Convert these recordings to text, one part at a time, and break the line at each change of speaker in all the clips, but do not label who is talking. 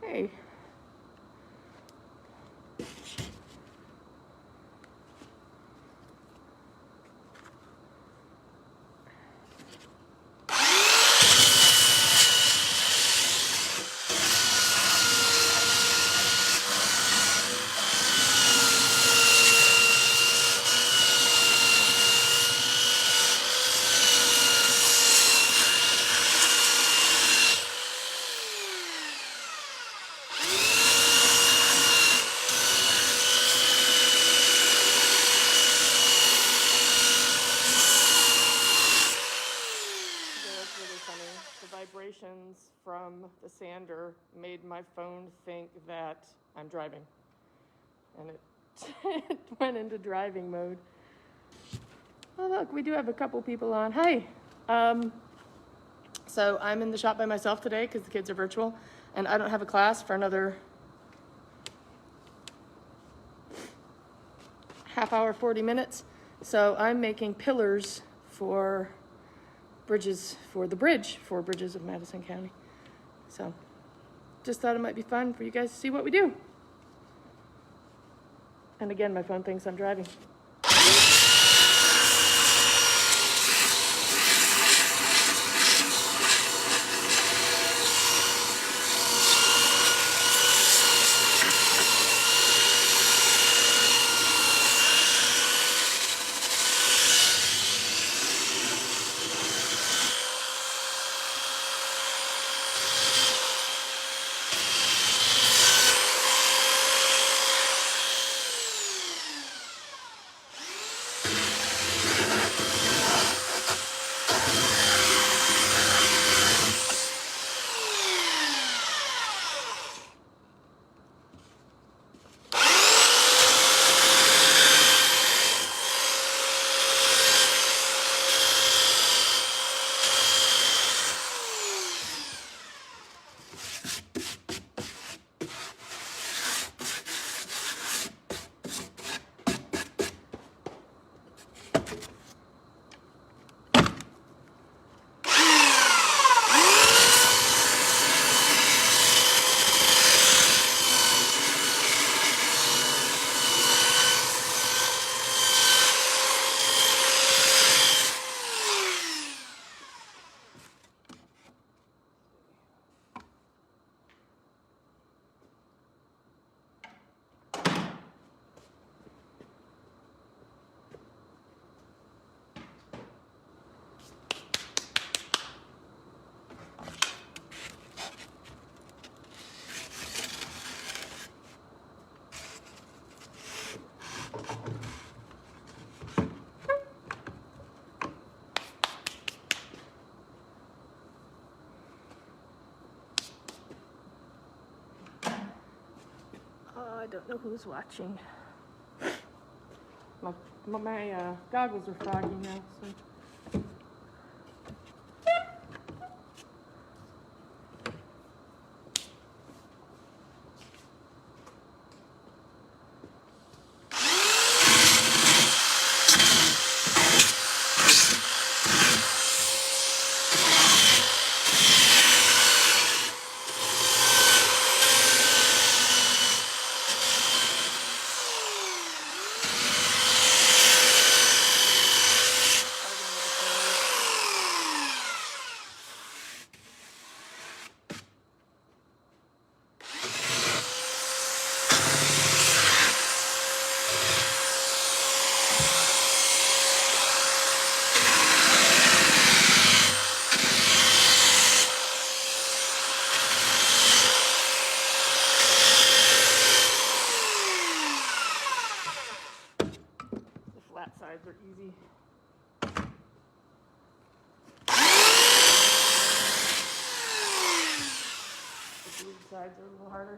Hey. Vibrations from the sander made my phone think that I'm driving. And it went into driving mode. Oh, look, we do have a couple people on. Hey. So I'm in the shop by myself today because the kids are virtual, and I don't have a class for another half hour, 40 minutes. So I'm making pillars for bridges, for the bridge, for Bridges of Madison County. So just thought it might be fun for you guys to see what we do. And again, my phone thinks I'm driving. I don't know who's watching. My goggles are foggy now, so. Sides are easy. The blue sides are a little harder.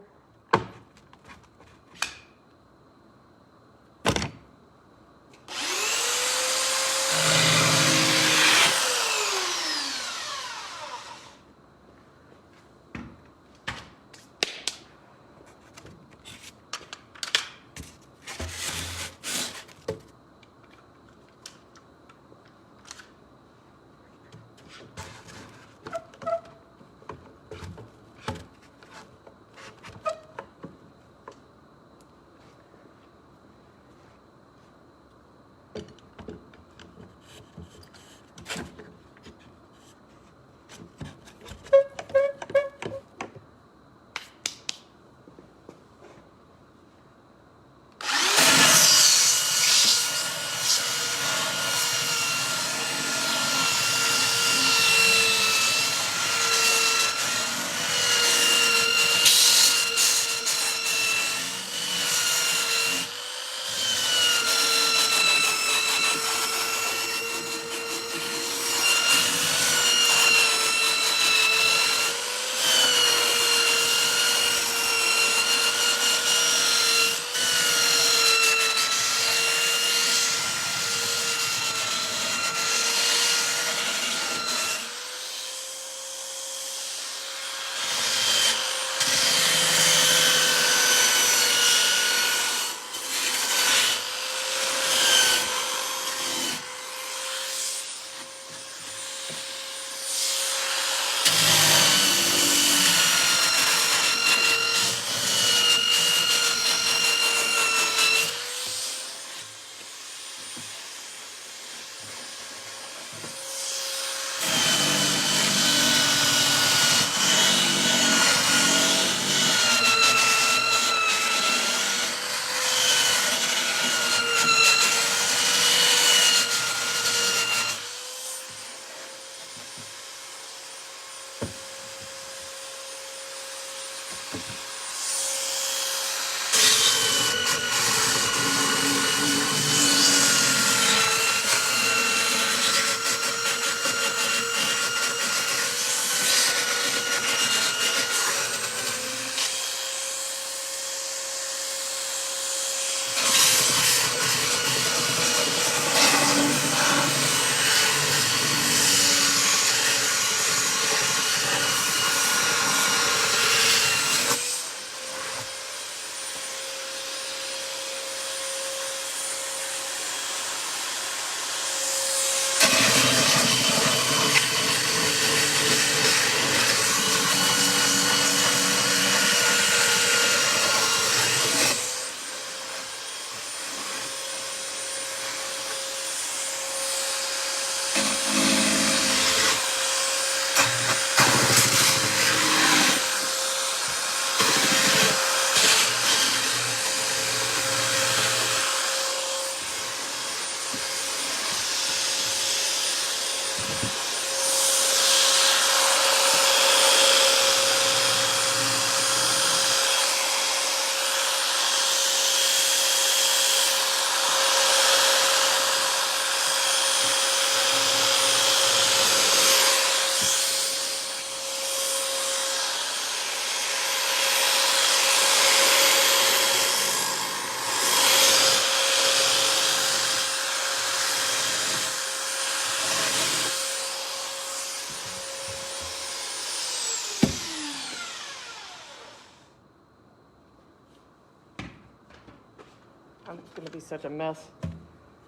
I'm going to be such a mess.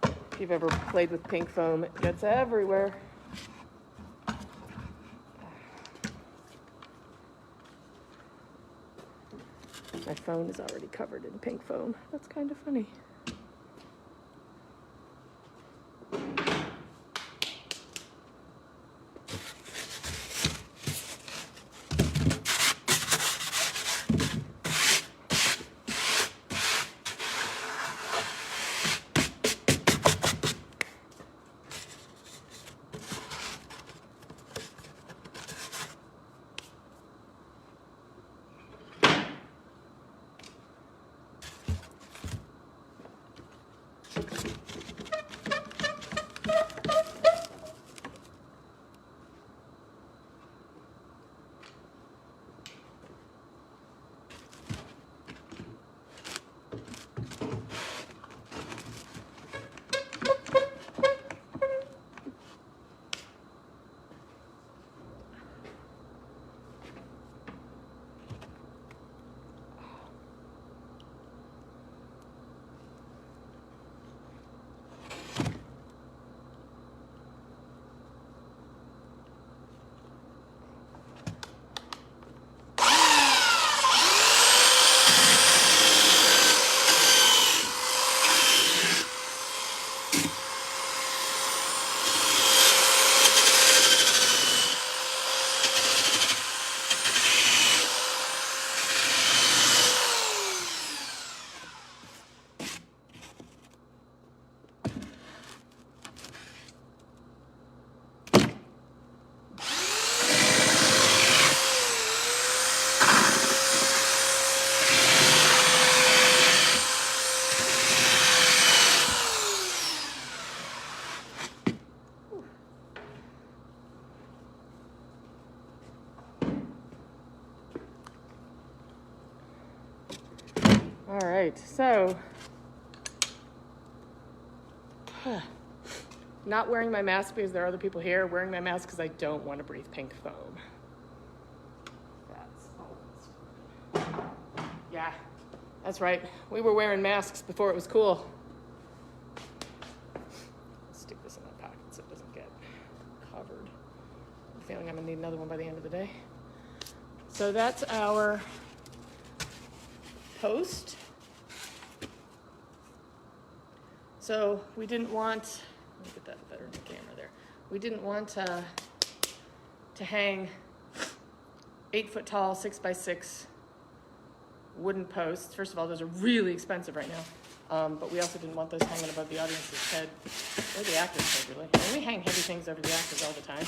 If you've ever played with pink foam, it gets everywhere. My phone is already covered in pink foam. That's kind of funny. All right, so not wearing my mask because there are other people here, wearing my mask because I don't want to breathe pink foam. That's all. Yeah, that's right. We were wearing masks before it was cool. Let's stick this in my pocket so it doesn't get covered. I'm feeling I'm gonna need another one by the end of the day. So that's our toast. So we didn't want, let me get that better in the camera there. We didn't want to hang 8-foot tall, 6x6 wooden posts. First of all, those are really expensive right now. But we also didn't want those hanging above the audience's head or the actor's head, really. And we hang heavy things over the actors all the time.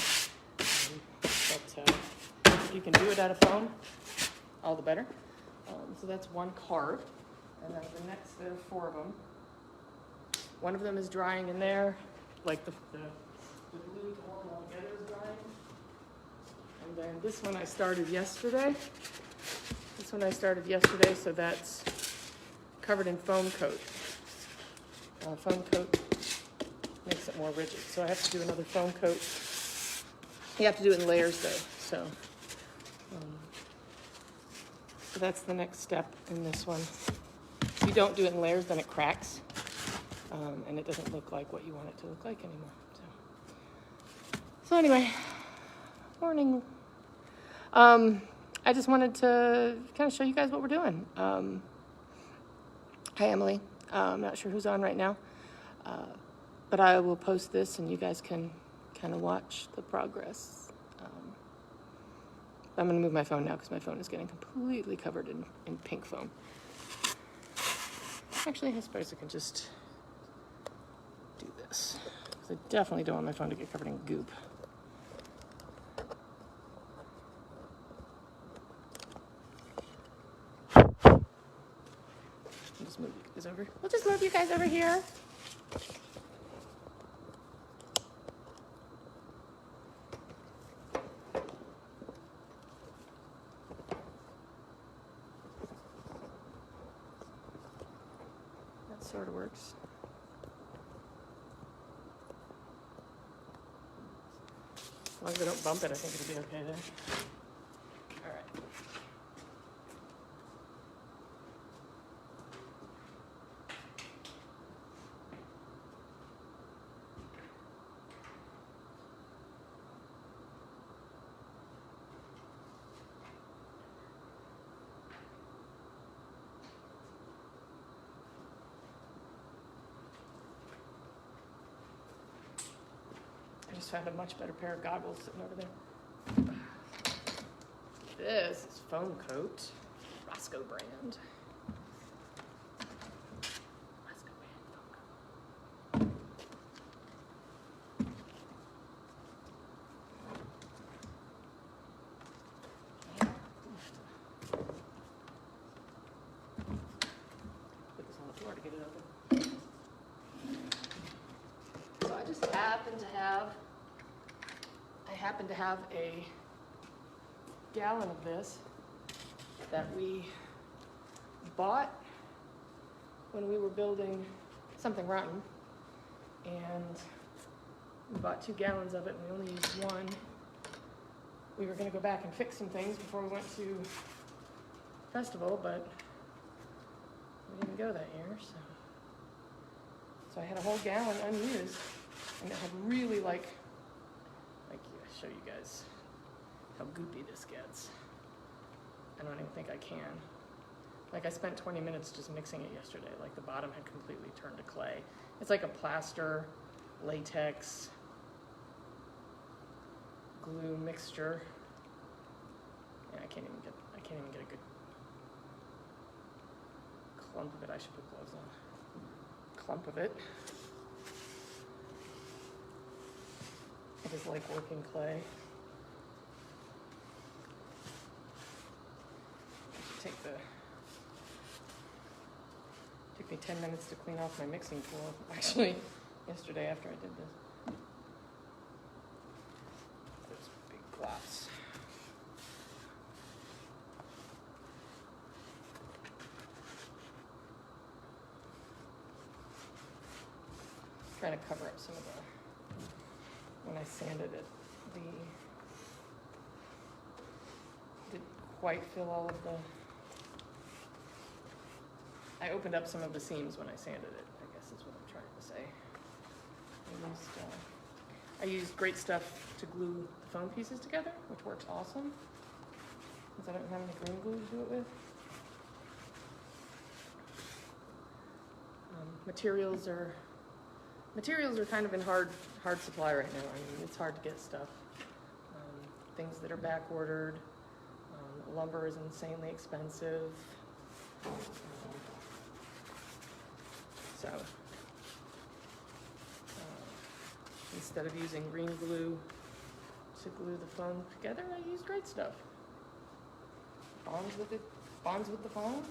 But if you can do it out of foam, all the better. So that's one card, and then the next, there are 4 of them. One of them is drying in there, like the glue to hold it all together is drying. And then this one I started yesterday. So that's covered in foam coat. Foam coat makes it more rigid, so I have to do another foam coat. You have to do it in layers though, so that's the next step in this one. If you don't do it in layers, then it cracks, and it doesn't look like what you want it to look like anymore. So anyway, morning. I just wanted to kind of show you guys what we're doing. Hi, Emily. I'm not sure who's on right now, but I will post this and you guys can kind of watch the progress. I'm going to move my phone now because my phone is getting completely covered in pink foam. Actually, I suppose I can just do this, because I definitely don't want my phone to get covered in goop. Just move you guys over. We'll just move you guys over here. That sort of works. As long as I don't bump it, I think it'll be okay there. All right. I just found a much better pair of goggles sitting over there. This is foam coat, Roscoe brand. Roscoe brand foam coat. Put this on the floor to get it open. So I just happen to have a gallon of this that we bought when we were building Something Rotten, and we bought 2 gallons of it and we only used 1. We were going to go back and fix some things before we went to festival, but we didn't go that year, so I had a whole gallon unused, and it had really like show you guys how goopy this gets. I don't even think I can. Like, I spent 20 minutes just mixing it yesterday. Like, the bottom had completely turned to clay. It's like a plaster, latex, glue mixture. Yeah, I can't even get a good clump of it. I should put gloves on. Clump of it. I just like working clay. Took me 10 minutes to clean off my mixing tool, actually, yesterday after I did this. Those big glops. Trying to cover up some of the, when I sanded it, didn't quite fill all of the, I opened up some of the seams when I sanded it, I guess is what I'm trying to say. I used Great Stuff to glue the foam pieces together, which works awesome, since I don't have any green glue to do it with. Materials are kind of in hard supply right now. I mean, it's hard to get stuff. Things that are back ordered. Lumber is insanely expensive. So instead of using green glue to glue the foam together, I use Great Stuff. bonds with the foam.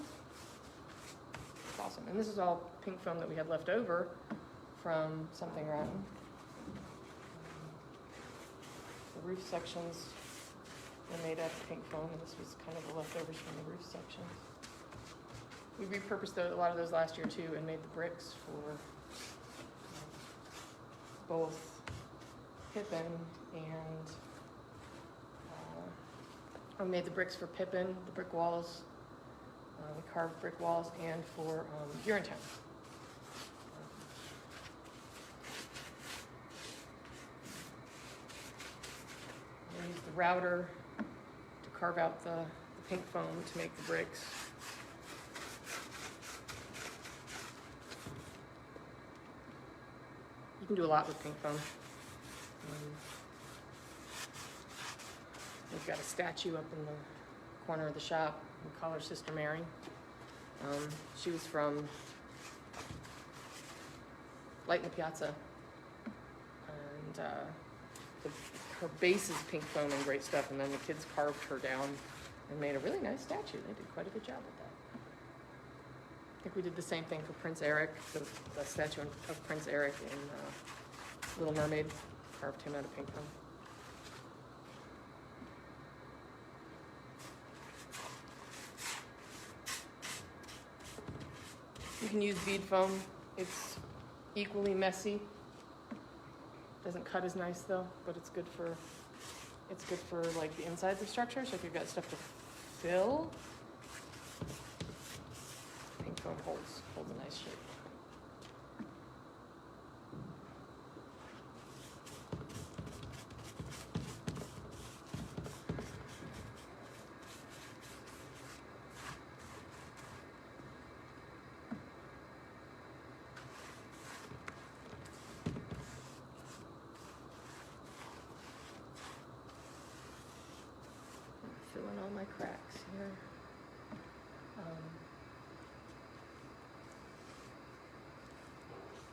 It's awesome. And this is all pink foam that we had left over from something rotten. The roof sections were made out of pink foam, and this was kind of the leftovers from the roof sections. We repurposed a lot of those last year too and made the bricks for both Pippin and we made the bricks for Pippin, the brick walls, we carved brick walls, and for Urinetown. We used the router to carve out the pink foam to make the bricks. You can do a lot with pink foam. We've got a statue up in the corner of the shop. We call her Sister Mary. She was from Light in the Piazza. And her base is pink foam and great stuff, and then the kids carved her down and made a really nice statue. They did quite a good job with that. I think we did the same thing for Prince Eric, the statue of Prince Eric in Little Mermaid, carved him out of pink foam. You can use bead foam. It's equally messy. Doesn't cut as nice though, but it's good for like the insides of structures. So if you've got stuff to fill, pink foam holds a nice shape. Filling all my cracks here.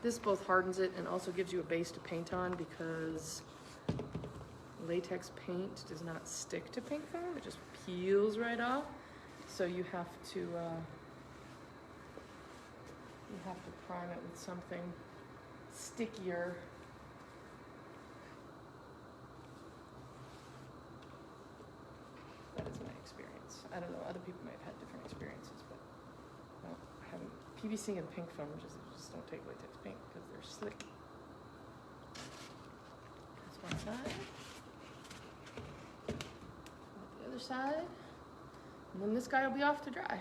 This both hardens it and also gives you a base to paint on, because latex paint does not stick to pink foam. It just peels right off. So you have to prime it with something stickier. That is my experience. I don't know, other people may have had different experiences, but no, I haven't. PVC and pink foam just don't take latex paint because they're slick. That's one side. The other side. And then this guy will be off to dry.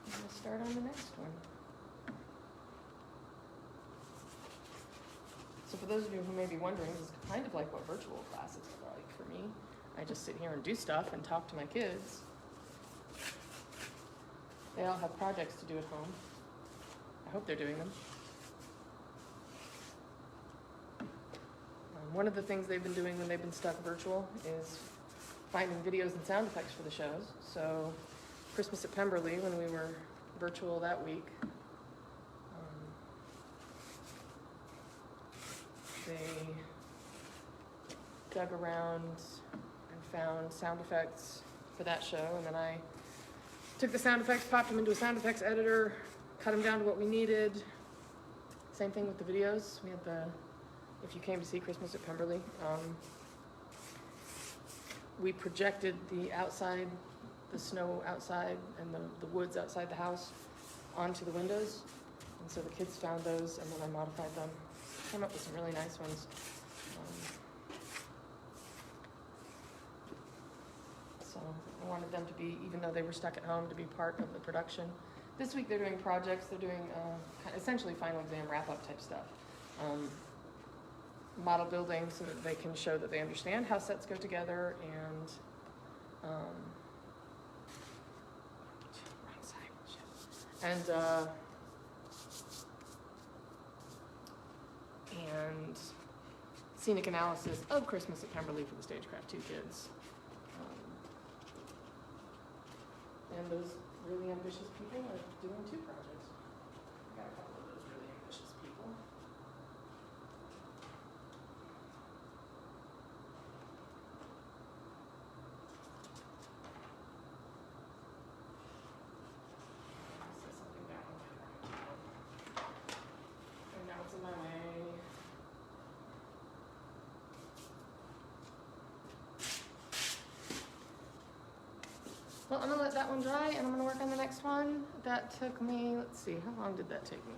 I'm gonna start on the next one. So for those of you who may be wondering, this is kind of like what virtual classes are like for me. I just sit here and do stuff and talk to my kids. They all have projects to do at home. I hope they're doing them. One of the things they've been doing when they've been stuck virtual is finding videos and sound effects for the shows. So Christmas at Pemberley, when we were virtual that week, they dug around and found sound effects for that show, and then I took the sound effects, popped them into a sound effects editor, cut them down to what we needed. Same thing with the videos. We had if you came to see Christmas at Pemberley, we projected the outside, the snow outside and the woods outside the house onto the windows. And so the kids found those, and then I modified them. Came up with some really nice ones. So I wanted them to be, even though they were stuck at home, to be part of the production. This week they're doing projects. They're doing essentially final exam wrap-up type stuff. Model building so that they can show that they understand how sets go together, and scenic analysis of Christmas at Pemberley for the Stagecraft 2 kids. And those really ambitious people are doing 2 projects. I got a couple of those really ambitious people. Well, I'm gonna let that one dry and I'm gonna work on the next one. That took me, let's see, how long did that take me?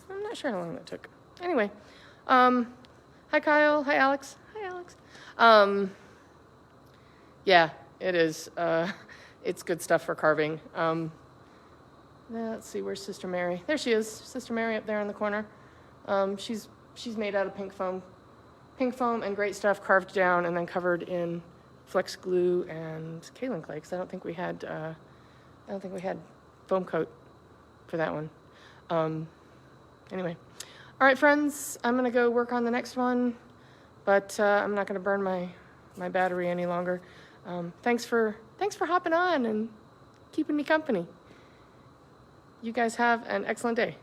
I'm not sure how long that took. Anyway, hi Kyle, hi Alex, hi Alex. Yeah, it is. It's good stuff for carving. Let's see, where's Sister Mary? There she is, Sister Mary up there in the corner. She's made out of pink foam and great stuff, carved down and then covered in flex glue and kaolin clay. Because I don't think we had foam coat for that one. Anyway, all right, friends, I'm gonna go work on the next one, but I'm not gonna burn my battery any longer. Thanks for hopping on and keeping me company. You guys have an excellent day.